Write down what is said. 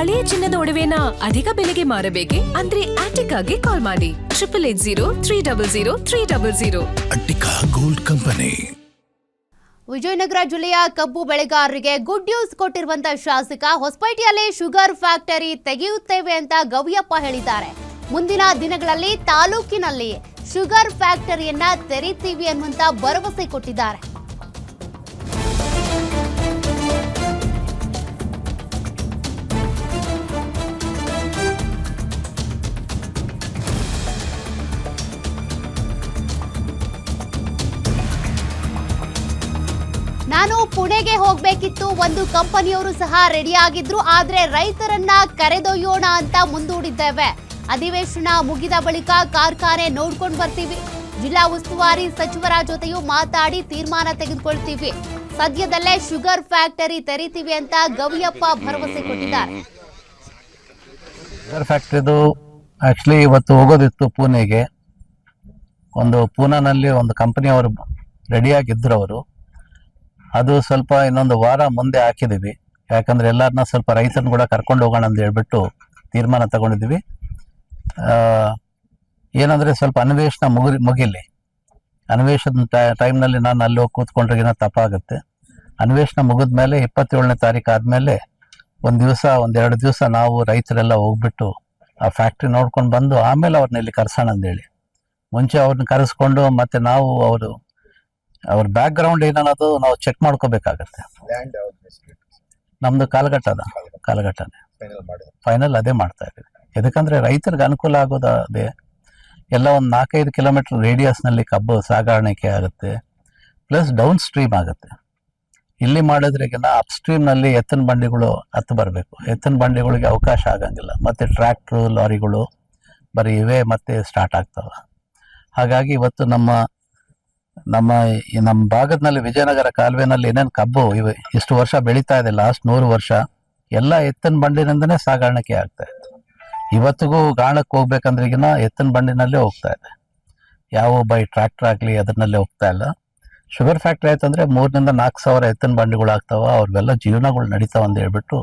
ಹಳೆಯ ಚಿನ್ನದ ಒಡವೆನ ಅಧಿಕ ಬೆಲೆಗೆ ಮಾರಬೇಕೆ? ಅಂದ್ರೆ ಆಟಿಕಾಗೆ ಕಾಲ್ ಮಾಡಿ 8880 ಅಟ್ಟಿಕಾ ಗೋಲ್ಡ್ ಕಂಪನಿ. ವಿಜಯನಗರ ಜಿಲ್ಲೆಯ ಕಬ್ಬು ಬೆಳೆಗಾರರಿಗೆ ಗುಡ್ ನ್ಯೂಸ್ ಕೊಟ್ಟಿರುವಂತಹ ಶಾಸಕ ಹೊಸಪೇಟೆಯಲ್ಲಿ ಶುಗರ್ ಫ್ಯಾಕ್ಟರಿ ತೆಗೆಯುತ್ತೇವೆ ಅಂತ ಗವಿಯಪ್ಪ ಹೇಳಿದ್ದಾರೆ. ಮುಂದಿನ ದಿನಗಳಲ್ಲಿ ತಾಲೂಕಿನಲ್ಲಿ ಶುಗರ್ ಫ್ಯಾಕ್ಟರಿಯನ್ನ ತೆರೀತೀವಿ ಅನ್ನುವಂತ ಭರವಸೆ ಕೊಟ್ಟಿದ್ದಾರೆ. ನಾನು ಪುಣೆಗೆ ಹೋಗ್ಬೇಕಿತ್ತು, ಒಂದು ಕಂಪನಿಯವರು ಸಹ ರೆಡಿ ಆಗಿದ್ರು, ಆದ್ರೆ ರೈತರನ್ನ ಕರೆದೊಯ್ಯೋಣ ಅಂತ ಮುಂದೂಡಿದ್ದೇವೆ. ಅಧಿವೇಶನ ಮುಗಿದ ಬಳಿಕ ಕಾರ್ಖಾನೆ ನೋಡ್ಕೊಂಡು ಬರ್ತೀವಿ. ಜಿಲ್ಲಾ ಉಸ್ತುವಾರಿ ಸಚಿವರ ಜೊತೆಯೂ ಮಾತಾಡಿ ತೀರ್ಮಾನ ತೆಗೆದುಕೊಳ್ತೀವಿ. ಸದ್ಯದಲ್ಲೇ ಶುಗರ್ ಫ್ಯಾಕ್ಟರಿ ತೆರೀತೀವಿ ಅಂತ ಗವಿಯಪ್ಪ ಭರವಸೆ ಕೊಟ್ಟಿದ್ದಾರೆ. ಶುಗರ್ ಫ್ಯಾಕ್ಟರಿದು ಆಕ್ಚುಲಿ ಇವತ್ತು ಹೋಗೋದಿತ್ತು ಪುಣೆಗೆ. ಪೂನಾನಲ್ಲಿ ಒಂದು ಕಂಪನಿಯವರು ರೆಡಿಯಾಗಿದ್ದರು. ಅವರು ಅದು ಸ್ವಲ್ಪ ಇನ್ನೊಂದು ವಾರ ಮುಂದೆ ಹಾಕಿದ್ದೀವಿ. ಯಾಕಂದರೆ ಎಲ್ಲರನ್ನ ಸ್ವಲ್ಪ ರೈತರನ್ನ ಕೂಡ ಕರ್ಕೊಂಡು ಹೋಗೋಣ ಅಂತ ಹೇಳ್ಬಿಟ್ಟು ತೀರ್ಮಾನ ತಗೊಂಡಿದ್ದೀವಿ. ಏನಂದರೆ ಸ್ವಲ್ಪ ಅನ್ವೇಷಣೆ ಮುಗಿಲಿ. ಅನ್ವೇಷಣೆ ಟೈಮ್ನಲ್ಲಿ ನಾನು ಅಲ್ಲಿ ಹೋಗಿ ಕೂತ್ಕೊಂಡ್ರಿಗಿನ ತಪ್ಪಾಗುತ್ತೆ. ಅನ್ವೇಷಣೆ ಮುಗಿದ ಮೇಲೆ 27ನೇ ತಾರೀಕು ಆದಮೇಲೆ ಒಂದೆರಡು ದಿವಸ ನಾವು ರೈತರೆಲ್ಲ ಹೋಗ್ಬಿಟ್ಟು ಆ ಫ್ಯಾಕ್ಟ್ರಿ ನೋಡ್ಕೊಂಡು ಬಂದು ಆಮೇಲೆ ಅವ್ರನ್ನ ಇಲ್ಲಿ ಕರ್ಸೋಣ ಅಂದೇಳಿ. ಮುಂಚೆ ಅವ್ರನ್ನ ಕರೆಸ್ಕೊಂಡು ಮತ್ತೆ ನಾವು ಅವ್ರ ಬ್ಯಾಕ್ ಗ್ರೌಂಡ್ ಏನನ್ನೋದು ನಾವು ಚೆಕ್ ಮಾಡ್ಕೋಬೇಕಾಗತ್ತೆ. ನಮ್ದು ಕಾಲಘಟ್ಟನೆ ಫೈನಲ್ ಅದೇ ಮಾಡ್ತಾ ಇದ್ದೀವಿ. ಯಾಕಂದ್ರೆ ರೈತರಿಗೆ ಅನುಕೂಲ ಆಗೋದು ಅದೇ. ಎಲ್ಲ ಒಂದು 4-5 ಕಿಲೋಮೀಟರ್ ರೇಡಿಯಸ್ನಲ್ಲಿ ಕಬ್ಬು ಸಾಗಾಣಿಕೆ ಆಗುತ್ತೆ, ಪ್ಲಸ್ ಡೌನ್ ಸ್ಟ್ರೀಮ್ ಆಗುತ್ತೆ. ಇಲ್ಲಿ ಮಾಡೋದ್ರಿಗಿನ ಅಪ್ ಸ್ಟ್ರೀಮ್ನಲ್ಲಿ ಎತ್ತಿನ ಬಂಡಿಗಳು ಹತ್ತು ಬರಬೇಕು. ಎತ್ತಿನ ಬಂಡಿಗಳಿಗೆ ಅವಕಾಶ ಆಗಂಗಿಲ್ಲ. ಮತ್ತೆ ಟ್ರ್ಯಾಕ್ಟ್ರು, ಲಾರಿಗಳು ಬರೀ ಇವೇ ಮತ್ತೆ ಸ್ಟಾರ್ಟ್ ಆಗ್ತವೆ. ಹಾಗಾಗಿ ಇವತ್ತು ನಮ್ಮ ಭಾಗದಲ್ಲಿ ವಿಜಯನಗರ ಕಾಲುವೆನಲ್ಲಿ ಏನೇನು ಕಬ್ಬು ಇಷ್ಟು ವರ್ಷ ಬೆಳೀತಾ ಇದೆ, ಲಾಸ್ಟ್ 100 ವರ್ಷ ಎಲ್ಲ ಎತ್ತಿನ ಬಂಡಿನಿಂದನೇ ಸಾಗಾಣಿಕೆ ಆಗ್ತಾ ಇತ್ತು. ಇವತ್ತಿಗೂ ಗಾಣಕ್ಕೆ ಹೋಗ್ಬೇಕಂದ್ರೆ ಈಗಿನ ಎತ್ತಿನ ಬಂಡಿನಲ್ಲೇ ಹೋಗ್ತಾ ಇದೆ. ಯಾವ ಬೈ ಟ್ರ್ಯಾಕ್ಟರ್ ಆಗಲಿ ಅದನ್ನಲ್ಲೇ ಹೋಗ್ತಾ ಇಲ್ಲ. ಶುಗರ್ ಫ್ಯಾಕ್ಟ್ರಿ ಆಯ್ತಂದ್ರೆ 3,000 to 4,000 ಎತ್ತಿನ ಬಂಡಿಗಳು ಆಗ್ತಾವ. ಅವ್ರಿಗೆಲ್ಲ ಜೀವನಗಳು ನಡೀತಾವ ಅಂತ ಹೇಳ್ಬಿಟ್ಟು